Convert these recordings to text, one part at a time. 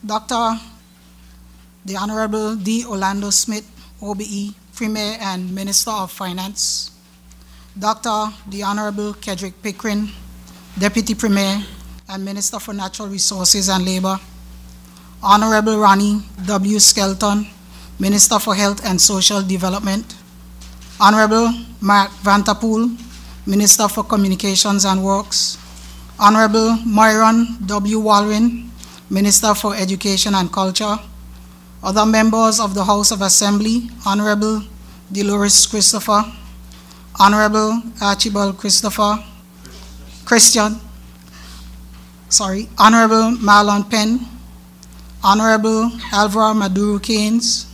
Dr. the Honorable D. Orlando Smith, OBE, Premier and Minister of Finance. Dr. the Honorable Kedrick Pickering, Deputy Premier and Minister for Natural Resources and Labor. Honorable Ronnie W. Skelton, Minister for Health and Social Development. Honorable Mark Vanterpool, Minister for Communications and Works. Honorable Myron W. Walwyn, Minister for Education and Culture. Other members of the House of Assembly, Honorable Dolores Christopher, Honorable Archibald Honorable Marlon Penn, Honorable Alvaro Maduro Keynes,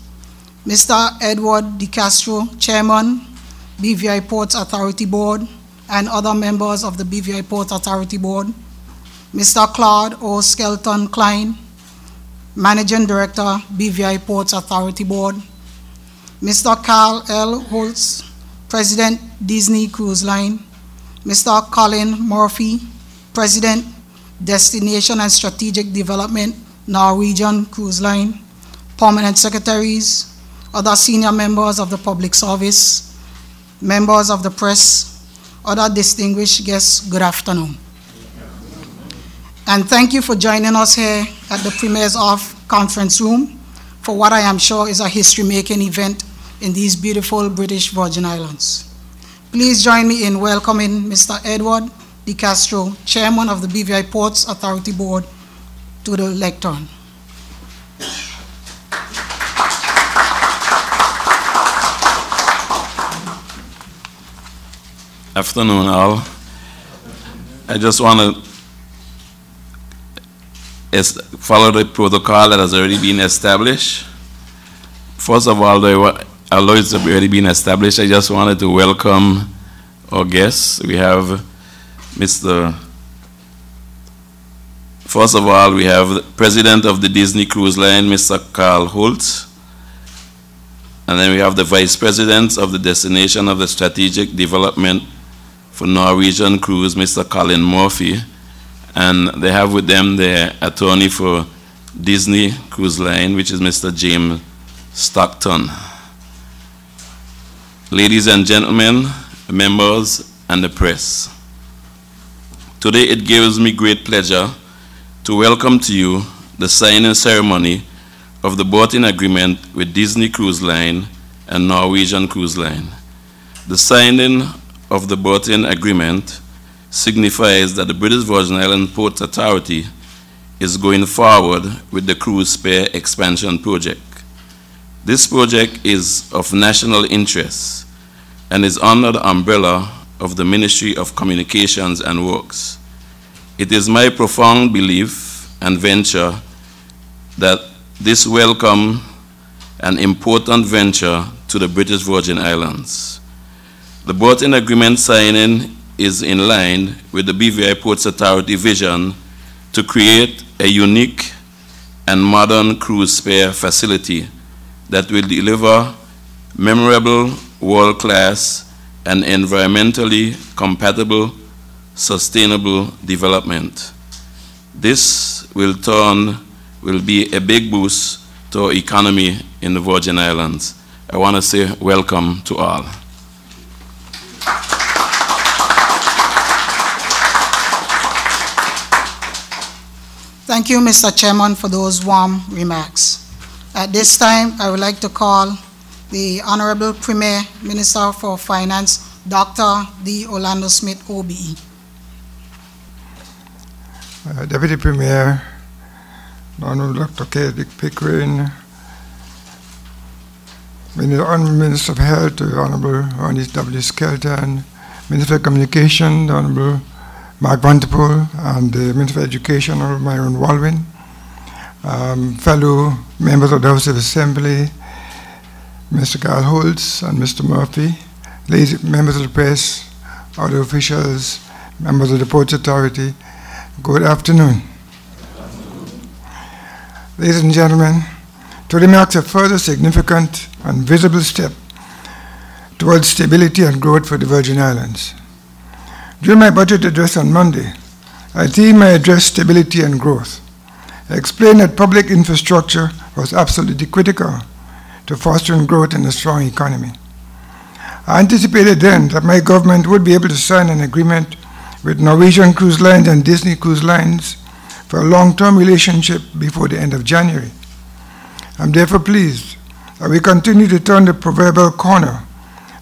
Mr. Edward De Castro, Chairman, BVI Ports Authority Board, and other members of the BVI Port Authority Board, Mr. Claude O. Skelton Klein, Managing Director, BVI Ports Authority Board, Mr. Carl L. Holtz, President, Disney Cruise Line, Mr. Colin Murphy, President, Destination and Strategic Development, Norwegian Cruise Line, Permanent Secretaries, other senior members of the public service, members of the press, other distinguished guests, good afternoon. And thank you for joining us here at the Premier's Off Conference Room for what I am sure is a history-making event in these beautiful British Virgin Islands. Please join me in welcoming Mr. Edward De Castro, Chairman of the BVI Ports Authority Board, to the lectern. Afternoon, all. I just want to follow the protocol that has already been established. First of all, although it's already been established, I just wanted to welcome our guests. We have first of all, we have the President of the Disney Cruise Line, Mr. Carl Holtz. And then we have the Vice President of the Destination of the Strategic Development for Norwegian Cruise, Mr. Colin Murphy. And they have with them the attorney for Disney Cruise Line, which is Mr. James Stockton. Ladies and gentlemen, members and the press, today it gives me great pleasure to welcome to you the signing ceremony of the Berthing Agreement with Disney Cruise Line and Norwegian Cruise Line. The signing of the Berthing Agreement signifies that the British Virgin Islands Ports Authority is going forward with the cruise spare expansion project. This project is of national interest and is under the umbrella of the Ministry of Communications and Works. It is my profound belief and venture that this welcome and important venture to the British Virgin Islands. The Berthing Agreement signing is in line with the BVI Ports Authority vision to create a unique and modern cruise spare facility that will deliver memorable, world-class, and environmentally compatible, sustainable development. This will be a big boost to our economy in the Virgin Islands. I want to say welcome to all. Thank you, Mr. Chairman, for those warm remarks. At this time, I would like to call the Honorable Premier Minister for Finance, Dr. D. Orlando Smith, OBE. Deputy Premier, Honorable Dr. Kedrick Pickering, Honorable Minister of Health, Honorable Ronnie W. Skelton, Minister of Communication, Honorable Mark Vanterpool, and the Minister of Education, Honorable Myron Walwyn, fellow members of the House of Assembly, Mr. Carl Holtz and Mr. Murphy, ladies, members of the press, other officials, members of the Ports Authority, good afternoon. Ladies and gentlemen, today marks a further significant and visible step towards stability and growth for the Virgin Islands. During my budget address on Monday, I themed my address stability and growth, I explained that public infrastructure was absolutely critical to fostering growth in a strong economy. I anticipated then that my government would be able to sign an agreement with Norwegian Cruise Lines and Disney Cruise Lines for a long-term relationship before the end of January. I'm therefore pleased that we continue to turn the proverbial corner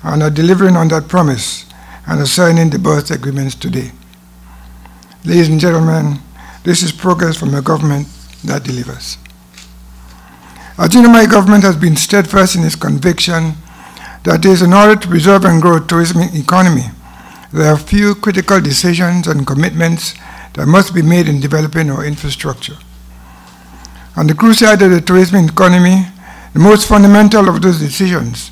and are delivering on that promise and are signing the berth agreements today. Ladies and gentlemen, this is progress from a government that delivers. As you know, my government has been steadfast in its conviction that it is in order to preserve and grow the tourism economy, there are few critical decisions and commitments that must be made in developing our infrastructure. On the cruise side of the tourism economy, the most fundamental of those decisions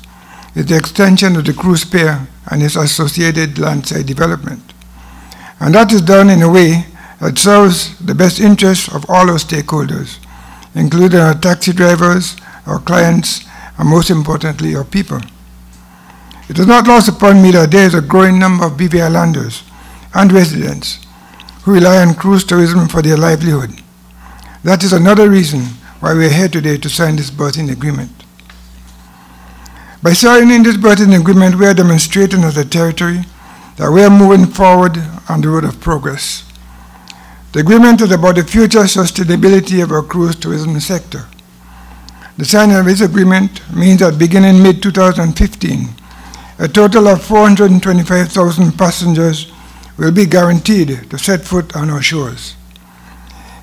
is the extension of the cruise pier and its associated landside development. And that is done in a way that serves the best interests of all our stakeholders, including our taxi drivers, our clients, and most importantly, our people. It is not lost upon me that there is a growing number of BVI landers and residents who rely on cruise tourism for their livelihood. That is another reason why we are here today to sign this berthing agreement. By signing this berthing agreement, we are demonstrating as a territory that we are moving forward on the road of progress. The agreement is about the future sustainability of our cruise tourism sector. The signing of this agreement means that beginning mid-2015, a total of 425,000 passengers will be guaranteed to set foot on our shores.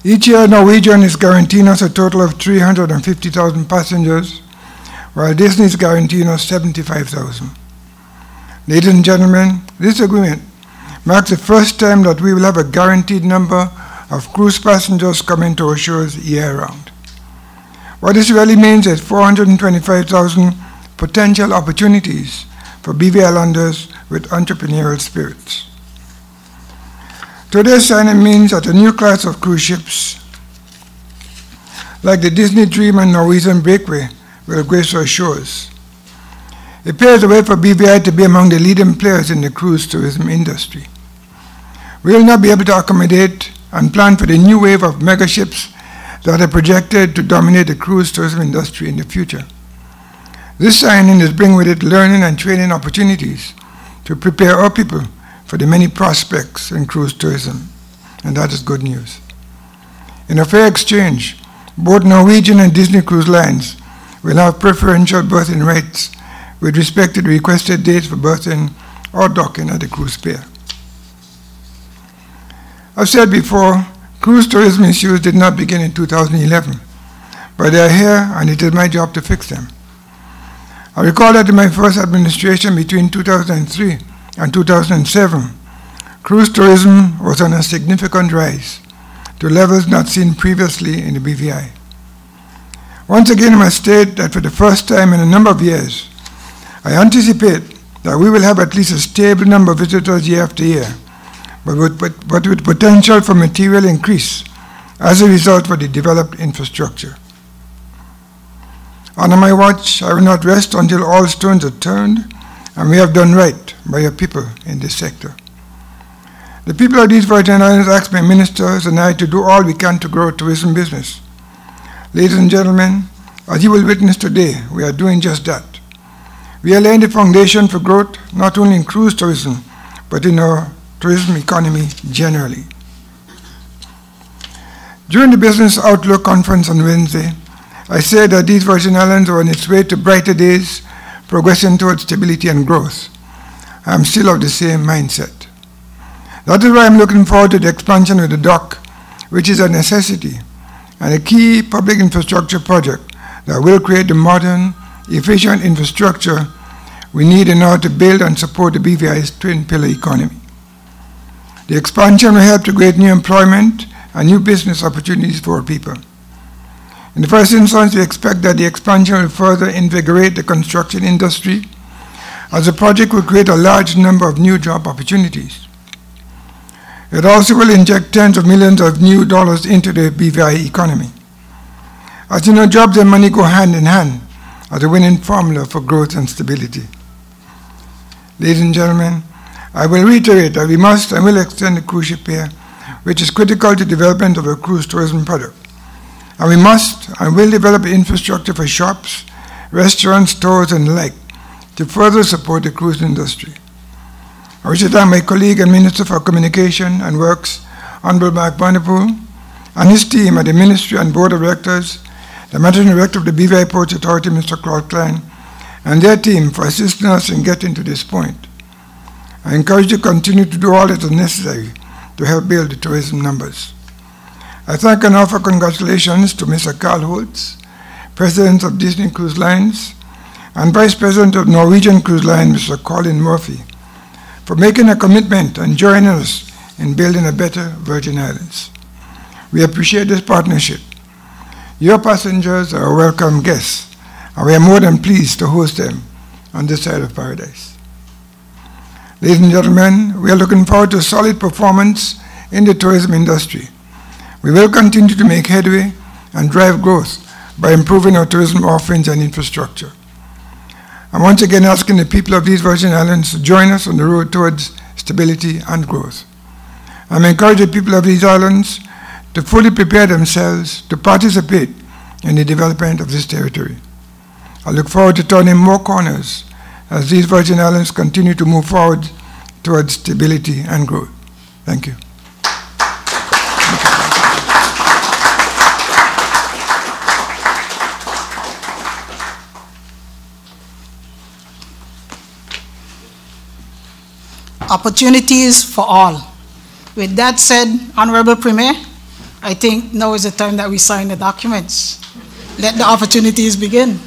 Each year, Norwegian is guaranteeing us a total of 350,000 passengers, while Disney is guaranteeing us 75,000. Ladies and gentlemen, this agreement marks the first time that we will have a guaranteed number of cruise passengers coming to our shores year-round. What this really means is 425,000 potential opportunities for BV Islanders with entrepreneurial spirits. Today's signing means that a new class of cruise ships, like the Disney Dream and Norwegian Breakaway, will grace our shores. It paves the way for BVI to be among the leading players in the cruise tourism industry. We will now be able to accommodate and plan for the new wave of megaships that are projected to dominate the cruise tourism industry in the future. This signing is bringing with it learning and training opportunities to prepare our people for the many prospects in cruise tourism, and that is good news. In a fair exchange, both Norwegian and Disney Cruise Lines will have preferential berthing rights with respect to the requested dates for berthing or docking at the cruise pier. I've said before, cruise tourism issues did not begin in 2011, but they are here and it is my job to fix them. I recall that in my first administration between 2003 and 2007, cruise tourism was on a significant rise to levels not seen previously in the BVI. Once again, I must state that for the first time in a number of years, I anticipate that we will have at least a stable number of visitors year after year, but with potential for material increase as a result of the developed infrastructure. Under my watch, I will not rest until all stones are turned and we have done right by our people in this sector. The people of these Virgin Islands ask my ministers and I to do all we can to grow tourism business. Ladies and gentlemen, as you will witness today, we are doing just that. We are laying the foundation for growth not only in cruise tourism, but in our tourism economy generally. During the Business Outlook Conference on Wednesday, I said that these Virgin Islands are on its way to brighter days, progressing towards stability and growth. I am still of the same mindset. That is why I'm looking forward to the expansion of the dock, which is a necessity and a key public infrastructure project that will create the modern, efficient infrastructure we need in order to build and support the BVI's twin pillar economy. The expansion will help to create new employment and new business opportunities for our people. In the first instance, we expect that the expansion will further invigorate the construction industry, as the project will create a large number of new job opportunities. It also will inject tens of millions of new dollars into the BVI economy. As you know, jobs and money go hand in hand as a winning formula for growth and stability. Ladies and gentlemen, I will reiterate that we must and will extend the cruise ship pier, which is critical to the development of a cruise tourism product. And we must and will develop infrastructure for shops, restaurants, stores, and the like to further support the cruise industry. I wish to thank my colleague and Minister for Communication and Works, Honorable Mark Vanderpool, and his team at the Ministry and Board of Directors, the Managing Director of the BVI Ports Authority, Mr. Claude Klein, and their team for assisting us in getting to this point. I encourage you to continue to do all that is necessary to help build the tourism numbers. I thank and offer congratulations to Mr. Carl Holtz, President of Disney Cruise Lines, and Vice President of Norwegian Cruise Line, Mr. Colin Murphy, for making a commitment and joining us in building a better Virgin Islands. We appreciate this partnership. Your passengers are a welcome guests, and we are more than pleased to host them on this side of paradise. Ladies and gentlemen, we are looking forward to solid performance in the tourism industry. We will continue to make headway and drive growth by improving our tourism offerings and infrastructure. I'm once again asking the people of these Virgin Islands to join us on the road towards stability and growth. I'm encouraging the people of these islands to fully prepare themselves to participate in the development of this territory. I look forward to turning more corners as these Virgin Islands continue to move forward towards stability and growth. Thank you. Opportunities for all. With that said, Honorable Premier, I think now is the time that we sign the documents. Let the opportunities begin.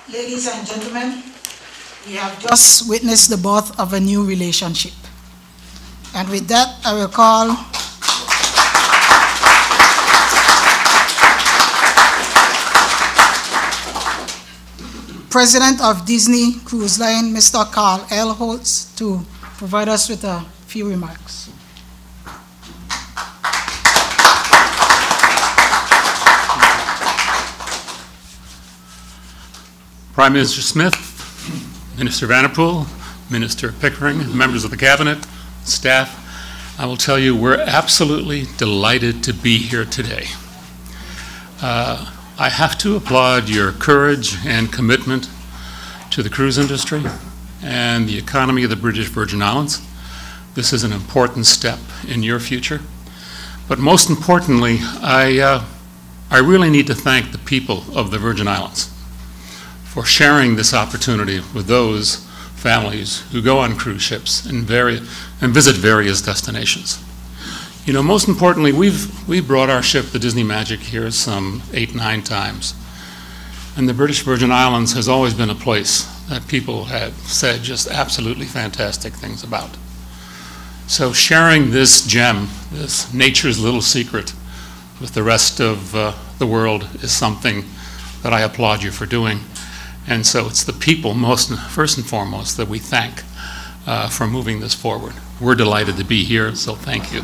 Ladies and gentlemen, we have just witnessed the birth of a new relationship. And with that, I will call President of Disney Cruise Line, Mr. Carl L. Holtz, to provide us with a few remarks. Prime Minister Smith, Minister Vanderpool, Minister Pickering, members of the Cabinet, staff, I will tell you we're absolutely delighted to be here today. I have to applaud your courage and commitment to the cruise industry and the economy of the British Virgin Islands. This is an important step in your future. But most importantly, I really need to thank the people of the Virgin Islands for sharing this opportunity with those families who go on cruise ships and visit various destinations. You know, most importantly, we've brought our ship, the Disney Magic, here some 8, 9 times. And the British Virgin Islands has always been a place that people have said just absolutely fantastic things about. So sharing this gem, this nature's little secret, with the rest of the world is something that I applaud you for doing. And so it's the people, first and foremost, that we thank for moving this forward. We're delighted to be here, so thank you.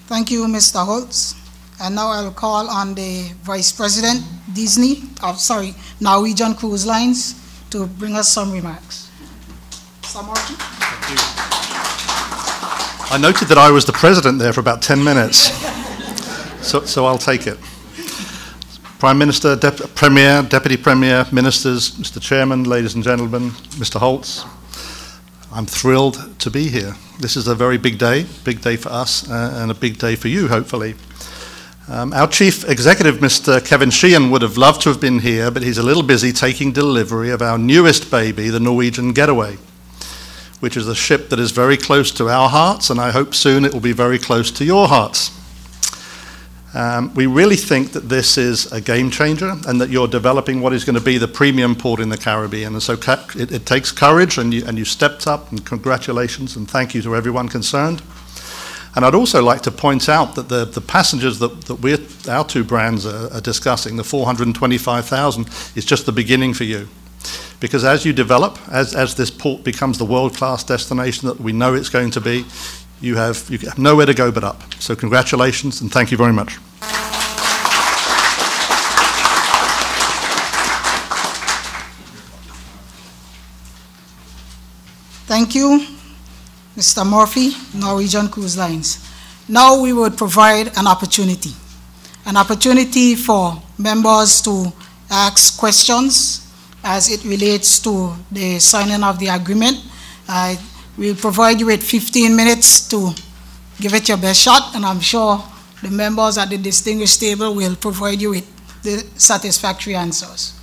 Thank you, Mr. Holtz. And now I'll call on the Vice President, Norwegian Cruise Lines, to bring us some remarks. Mr. Martin? Thank you. I noted that I was the president there for about 10 minutes, so I'll take it. Prime Minister, Premier, Deputy Premier, Ministers, Mr. Chairman, ladies and gentlemen, Mr. Holtz, I'm thrilled to be here. This is a very big day for us, and a big day for you, hopefully. Our Chief Executive, Mr. Kevin Sheehan, would have loved to have been here, but he's a little busy taking delivery of our newest baby, the Norwegian Getaway, which is a ship that is very close to our hearts, and I hope soon it will be very close to your hearts. We really think that this is a game changer and that you're developing what is going to be the premium port in the Caribbean. And so it takes courage, and you stepped up, and congratulations and thank you to everyone concerned. And I'd also like to point out that the passengers that our two brands are discussing, the 425,000, is just the beginning for you. Because as you develop, as this port becomes the world-class destination that we know it's going to be, you have nowhere to go but up. So congratulations and thank you very much. Thank you, Mr. Murphy, Norwegian Cruise Lines. Now we would provide an opportunity for members to ask questions as it relates to the signing of the agreement. We'll provide you with 15 minutes to give it your best shot, and I'm sure the members at the distinguished table will provide you with the satisfactory answers.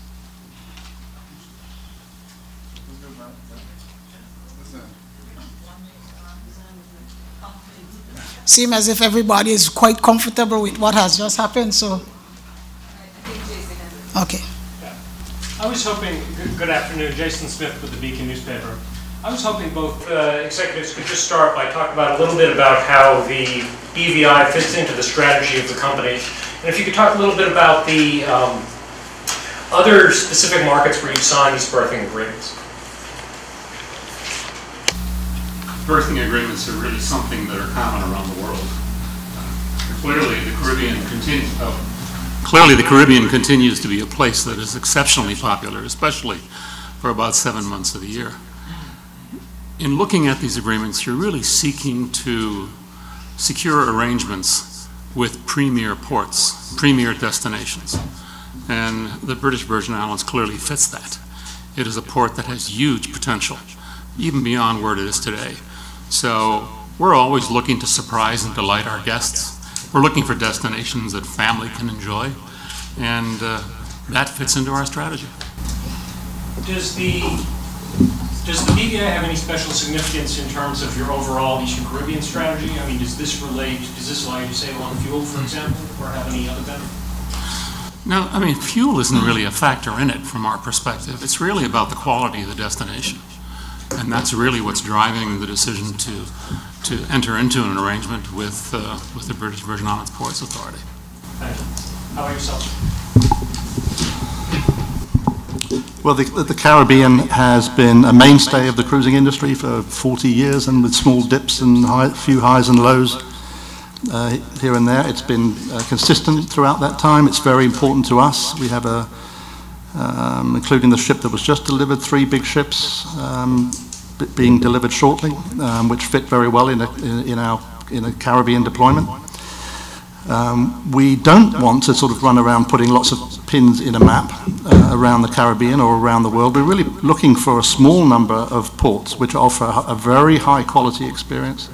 Seems as if everybody is quite comfortable with what has just happened, so. Okay. I was hoping, good afternoon, Jason Smith with the Beacon newspaper. I was hoping both executives could just start by talking about a little bit about how the BVI fits into the strategy of the company. And if you could talk a little bit about the other specific markets where you've signed these berthing agreements. Berthing agreements are really something that are common around the world. Clearly, the Caribbean continues to be a place that is exceptionally popular, especially for about 7 months of the year. In looking at these agreements, you're really seeking to secure arrangements with premier ports, premier destinations. And the British Virgin Islands clearly fits that. It is a port that has huge potential, even beyond where it is today. So we're always looking to surprise and delight our guests. We're looking for destinations that family can enjoy, and that fits into our strategy. Does the BVI have any special significance in terms of your overall Eastern Caribbean strategy? I mean, does this allow you to save on fuel, for example, or have any other benefit? No, I mean, fuel isn't really a factor in it from our perspective. It's really about the quality of the destination. And that's really what's driving the decision to enter into an arrangement with the British Virgin Islands Ports Authority. Thank you. How about yourself? Well, the Caribbean has been a mainstay of the cruising industry for 40 years, and with small dips and a few highs and lows here and there. It's been consistent throughout that time. It's very important to us. We have including the ship that was just delivered, 3 big ships being delivered shortly, which fit very well in a Caribbean deployment. We don't want to sort of run around putting lots of pins in a map around the Caribbean or around the world. We're really looking for a small number of ports which offer a very high quality experience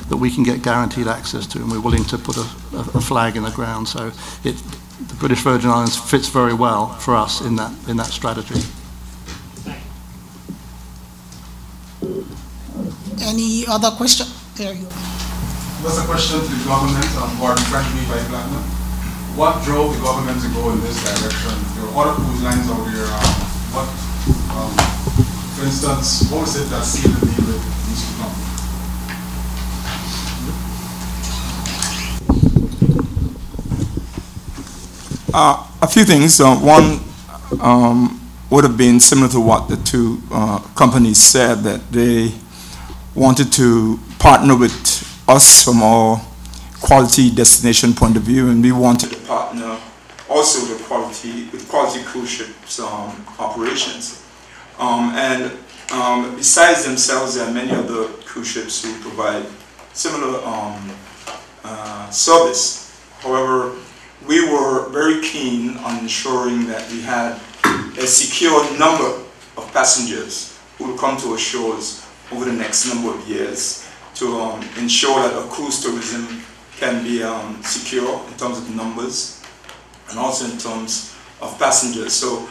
that we can get guaranteed access to, and we're willing to put a flag in the ground. So the British Virgin Islands fits very well for us in that strategy. Any other question? There you go. Just a question to the government, Gordon Franklin by Platinum. What drove the government to go in this direction? There are other cruise lines out there. For instance, what was it that sealed the deal with these two companies? A few things. One would have been similar to what the two companies said, that they wanted to partner with us from our quality destination point of view, and we wanted to partner also with quality cruise ships operations. Besides themselves, there are many other cruise ships who provide similar service. However, we were very keen on ensuring that we had a secure number of passengers who will come to our shores over the next number of years to ensure that our cruise tourism can be secure in terms of numbers and also in terms of passengers. So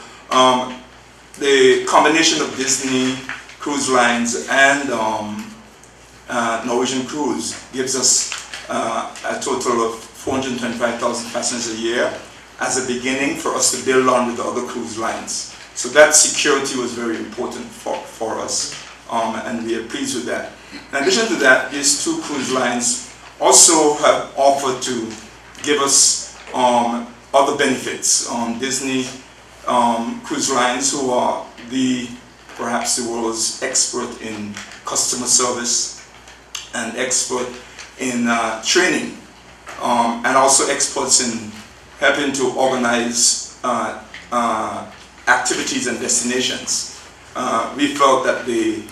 the combination of Disney Cruise Lines and Norwegian Cruise gives us a total of 425,000 passengers a year as a beginning for us to build on with the other cruise lines. So that security was very important for us, and we are pleased with that. In addition to that, these two cruise lines also have offered to give us other benefits. Disney Cruise Lines, who are perhaps the world's expert in customer service and expert in training, and also experts in helping to organize activities and destinations. We felt that the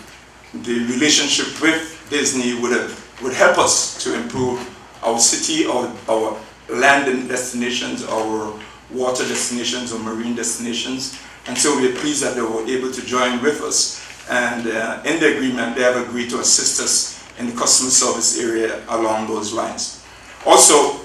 relationship with Disney would help us to improve our city, our land destinations, our water destinations, or marine destinations. And so we are pleased that they were able to join with us. And in the agreement, they have agreed to assist us in the customer service area along those lines. Also,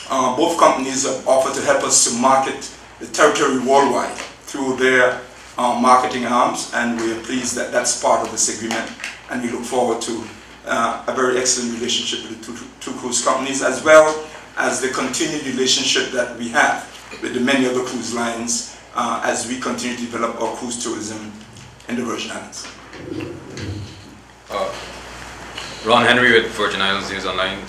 both companies have offered to help us to market the territory worldwide through their marketing arms, and we are pleased that that's part of this agreement, and we look forward to a very excellent relationship with the two cruise companies, as well as the continued relationship that we have with the many other cruise lines as we continue to develop our cruise tourism in the Virgin Islands. Ron Henry with Virgin Islands News Online.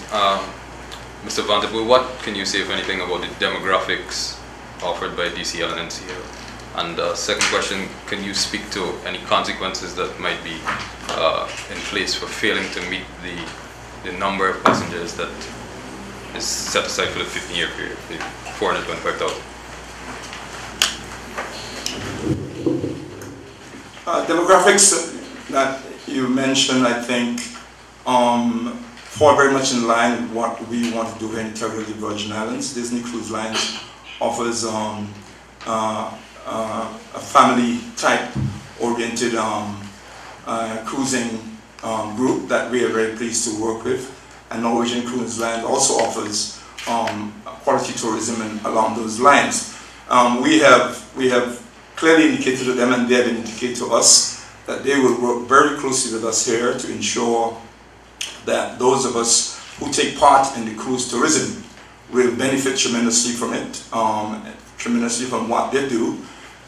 Mr. Vanderpool, what can you say, if anything, about the demographics offered by DCL and NCL? And second question, can you speak to any consequences that might be in place for failing to meet the number of passengers that is set aside for the 15-year period, the 425,000? Demographics that you mentioned, I think, fall very much in line with what we want to do here in territory of the Virgin Islands. Disney Cruise Lines offers a family-type oriented cruising group that we are very pleased to work with. And Norwegian Cruise Line also offers quality tourism along those lines. We have clearly indicated to them, and they have indicated to us, that they will work very closely with us here to ensure that those of us who take part in the cruise tourism will benefit tremendously from it, tremendously from what they do,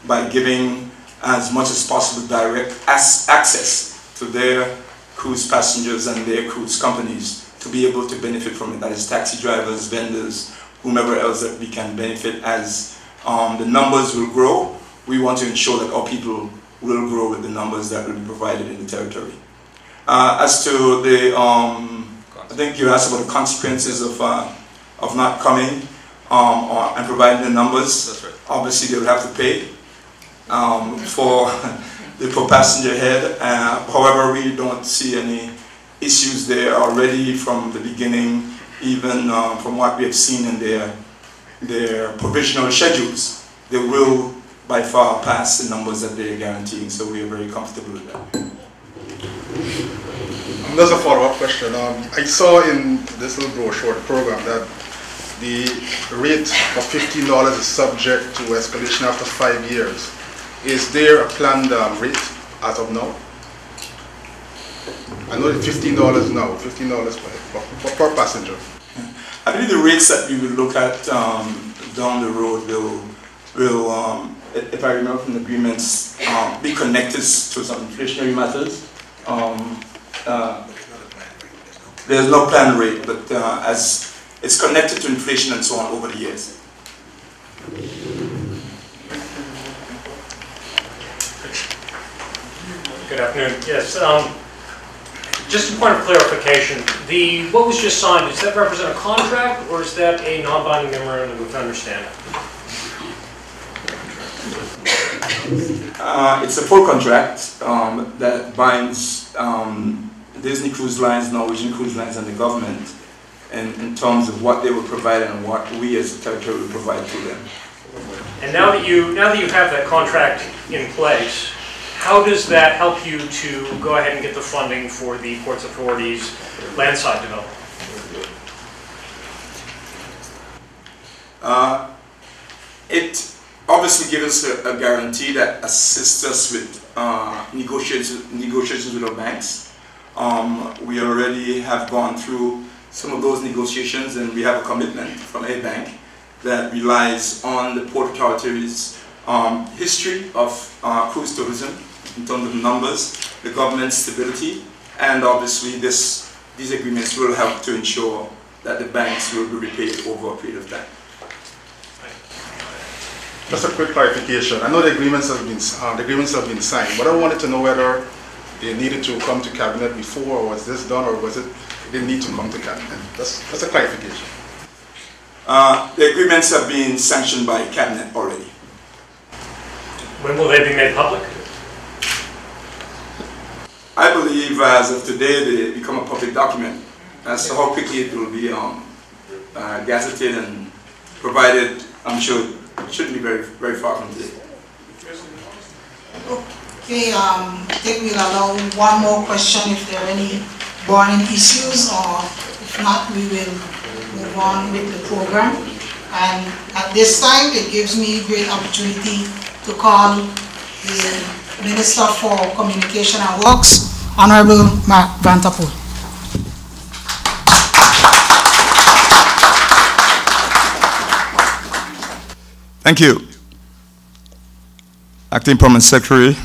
by giving as much as possible direct access to their cruise passengers and their cruise companies to be able to benefit from it. That is taxi drivers, vendors, whomever else that we can benefit. As the numbers will grow, we want to ensure that our people will grow with the numbers that will be provided in the territory. As to the, I think you asked about the consequences of not coming and providing the numbers. That's right. Obviously, they will have to pay for the per passenger head. However, we don't see any issues there already from the beginning, even from what we have seen in their provisional schedules. They will by far pass the numbers that they are guaranteeing, so we are very comfortable with that. There's a follow-up question. I saw in this little brochure, the program, that the rate of $15 is subject to escalation after 5 years. Is there a planned rate as of now? I know it's $15 now, $15 per passenger. I believe the rates that we will look at down the road will if I remember from the agreements, be connected to some inflationary matters. There's no plan rate, but as it's connected to inflation and so on over the years. Good afternoon. Yes, just a point of clarification. What was just signed, does that represent a contract or is that a non-binding memorandum of understanding? It's a full contract that binds Disney Cruise Lines, Norwegian Cruise Lines, and the government in terms of what they will provide and what we as a territory will provide to them. And now that you have that contract in place, how does that help you to go ahead and get the funding for the Ports Authority's landside development? It obviously gives us a guarantee that assists us with negotiations with our banks. We already have gone through some of those negotiations, and we have a commitment from a bank that relies on the Port Authority's history of cruise tourism in terms of numbers, the government's stability, and obviously these agreements will help to ensure that the banks will be repaid over a period of time. Just a quick clarification. I know the agreements have been signed, but I wanted to know whether they needed to come to cabinet before, or was this done, or was it they didn't need to come to cabinet? That's a clarification. The agreements have been sanctioned by cabinet already. When will they be made public? I believe as of today they become a public document. As to how quickly it will be gazetted and provided, I'm sure it shouldn't be very, very far from today. Okay, I think we'll allow one more question if there are any burning issues, or if not, we will move on with the program. And at this time, it gives me great opportunity to call the Minister for Communication and Works, Honorable Mark Vanterpool. Thank you. Acting Permanent Secretary.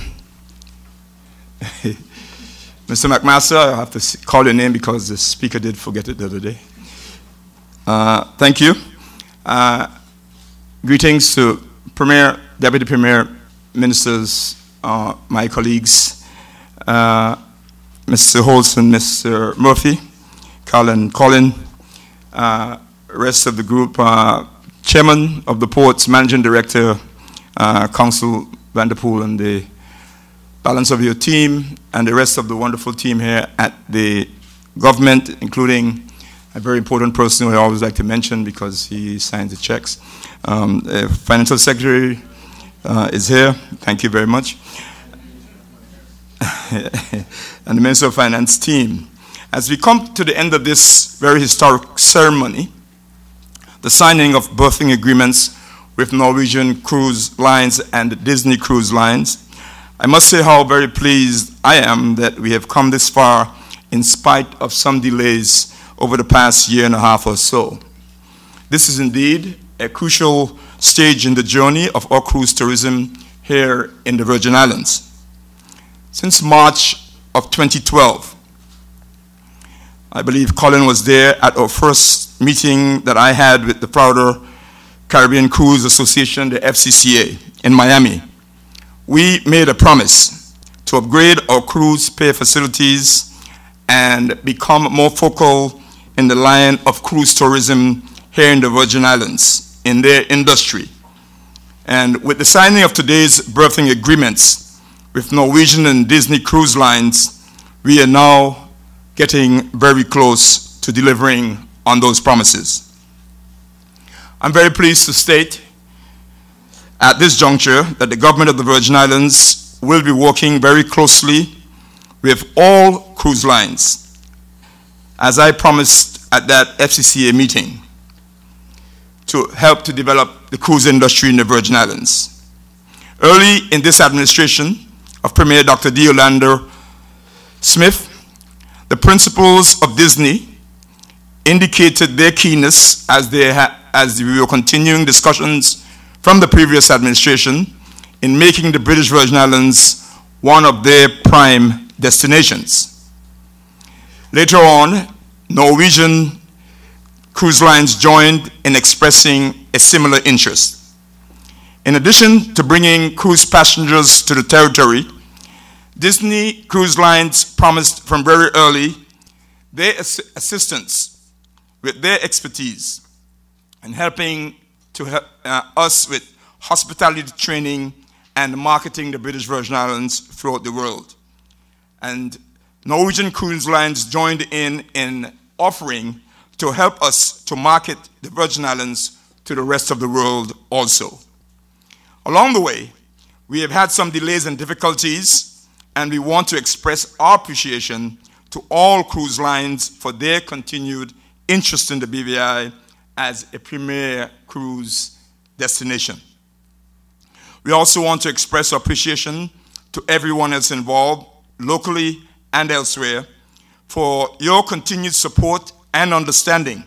Mr. McMaster, I have to call your name because the speaker did forget it the other day. Thank you. Greetings to Premier, Deputy Premier, Ministers, my colleagues, Mr. Holtz and Mr. Murphy, Colin, rest of the group, Chairman of the Ports, Managing Director, Council Vanderpool, and the balance of your team, and the rest of the wonderful team here at the government, including a very important person who I always like to mention because he signs the checks. The Financial Secretary is here. Thank you very much. And the Minister of Finance team. As we come to the end of this very historic ceremony, the signing of berthing agreements with Norwegian Cruise Lines and Disney Cruise Lines, I must say how very pleased I am that we have come this far in spite of some delays over the past year and a half or so. This is indeed a crucial stage in the journey of our cruise tourism here in the Virgin Islands. Since March of 2012, I believe Colin was there at our first meeting that I had with the Prouder Caribbean Cruise Association, the FCCA, in Miami. We made a promise to upgrade our cruise pay facilities and become more focal in the line of cruise tourism here in the Virgin Islands, in their industry. And with the signing of today's berthing agreements with Norwegian and Disney Cruise Lines, we are now getting very close to delivering on those promises. I'm very pleased to state at this juncture that the government of the Virgin Islands will be working very closely with all cruise lines, as I promised at that FCCA meeting, to help to develop the cruise industry in the Virgin Islands. Early in this administration of Premier Dr. D. Orlando Smith, The principals of Disney indicated their keenness as we were continuing discussions from the previous administration in making the British Virgin Islands one of their prime destinations. Later on, Norwegian cruise lines joined in expressing a similar interest. In addition to bringing cruise passengers to the territory, Disney Cruise Lines promised from very early their assistance with their expertise in helping to help us with hospitality training and marketing the British Virgin Islands throughout the world. And Norwegian Cruise Lines joined in offering to help us to market the Virgin Islands to the rest of the world also. Along the way, we have had some delays and difficulties, and we want to express our appreciation to all cruise lines for their continued interest in the BVI as a premier cruise destination. We also want to express our appreciation to everyone else involved, locally and elsewhere, for your continued support and understanding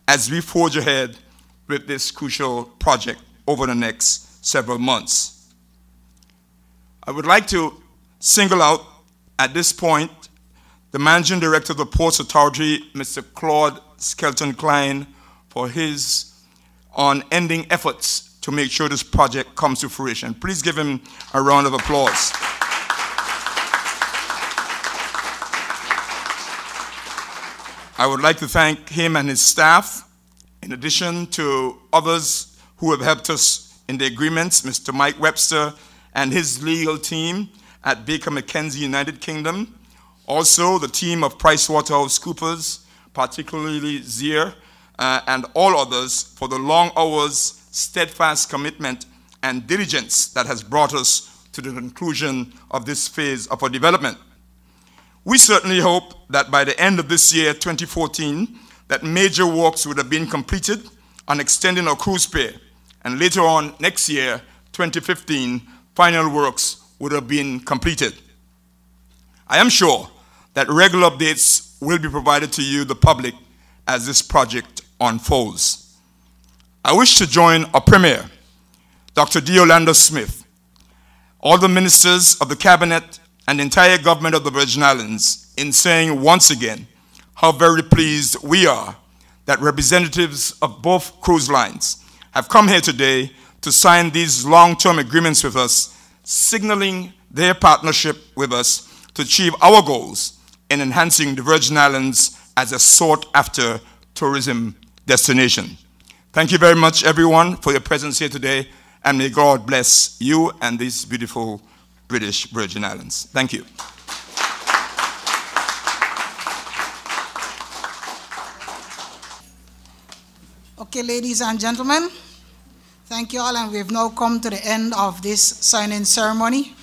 as we forge ahead with this crucial project over the next several months. I would like to single out at this point the Managing Director of the Ports Authority, Mr. Claude Skelton-Klein, for his unending efforts to make sure this project comes to fruition. Please give him a round of applause. I would like to thank him and his staff, in addition to others who have helped us in the agreements, Mr. Mike Webster and his legal team at Baker McKenzie, United Kingdom. Also, the team of PricewaterhouseCoopers, particularly Zier, and all others for the long hours, steadfast commitment, and diligence that has brought us to the conclusion of this phase of our development. We certainly hope that by the end of this year, 2014, that major works would have been completed on extending our cruise pier, and later on next year, 2015, final works would have been completed. I am sure that regular updates will be provided to you, the public, as this project unfolds. I wish to join our Premier, Dr. D. Orlando Smith, all the ministers of the Cabinet and the entire government of the Virgin Islands in saying once again how very pleased we are that representatives of both cruise lines have come here today to sign these long-term agreements with us, signaling their partnership with us to achieve our goals in enhancing the Virgin Islands as a sought-after tourism destination. Thank you very much, everyone, for your presence here today, and may God bless you and these beautiful British Virgin Islands. Thank you. Okay, ladies and gentlemen, thank you all, and we've now come to the end of this signing ceremony.